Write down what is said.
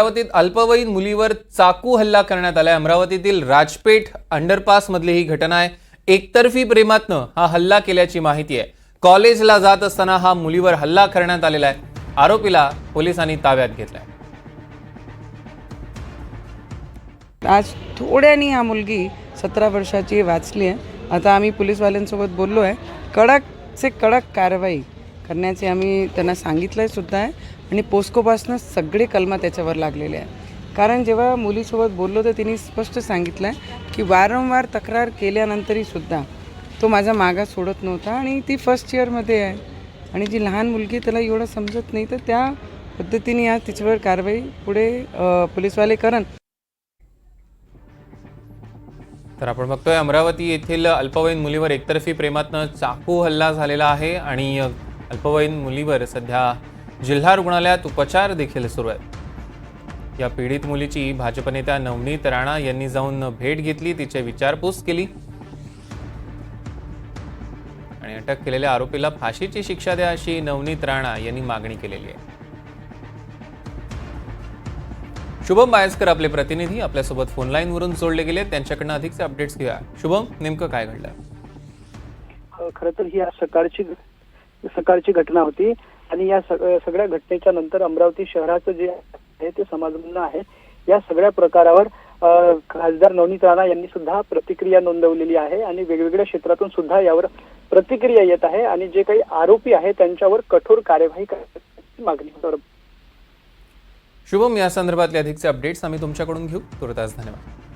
अमरावतीत अल्पवयीन मुलीवर चाकू हल्ला करण्यात आलाय। अमरावतीतील राजपेठ अंडरपास मधली ही घटना आहे। एकतर्फी प्रेमातनं हा हल्ला केल्याची माहिती आहे। कॉलेजला जात असताना हा मुलीवर हल्ला करण्यात आलेला आहे। आरोपीला पोलिसांनी ताब्यात घेतलाय। आज थोड्यानी हा मुलगी 17 वर्षाची वाचली आहे। आता आम्ही पोलीसवाल्यांसोबत बोललो आहे। कडक से कडक कारवाई करण्याचे आम्ही त्यांना सांगितलंय सुद्धा आहे आणि पोस्कोपासून सगळे कलमा त्याच्यावर लागलेले आहे। कारण जेव्हा मुलीसोबत बोललो तर तिने स्पष्ट सांगितलं आहे की वारंवार तक्रार केल्यानंतरही सुद्धा तो माझा मागा सोडत नव्हता आणि ती फर्स्ट इयरमध्ये आहे आणि जी लहान मुलगी त्याला एवढं समजत नाही, तर त्या पद्धतीने आज तिच्यावर कारवाई पुढे पोलीसवाले करन। तर आपण बघतोय अमरावती येथील अल्पवयीन मुलीवर एकतर्फी प्रेमातनं चाकू हल्ला झालेला आहे आणि अल्पवयीन मुलीवर सध्या जिल्हा रुग्णालयात उपचार देखील सुरू आहेत। या पीडित मुलीची भाजप नेत्या नवनीत राणा यांनी जाऊन भेट घेतली, तिची विचारपूस केली आणि अटक केलेल्या आरोपीला फाशीची शिक्षा द्या अशी नवनीत राणा यांनी मागणी केलेली आहे। शुभम बायस्कर आपले प्रतिनिधी आपल्यासोबत फोन लाईन वरून जोडले गेले, त्यांच्याकडनं अधिकचे अपडेट्स घेऊया। शुभम, नेमकं काय घडलं? खरं तर ही आज सकाळची घटना होती आणि या सगळ्या घटनेच्या नंतर अमरावती शहराचं जे आहे ते समाजमन आहे। या सगळ्या प्रकारावर खासदार नवनीत राणा यांनी सुद्धा प्रतिक्रिया नोंदवलेली आहे आणि वेगवेगळ्या क्षेत्रातून सुद्धा यावर प्रतिक्रिया येत आहे आणि जे काही आरोपी आहेत त्यांच्यावर कठोर कार्यवाही करण्याची मागणी होती। शुभम, या संदर्भातले अधिकचे अपडेट्स आम्ही तुमच्याकडून घेऊ। तुर्तास धन्यवाद।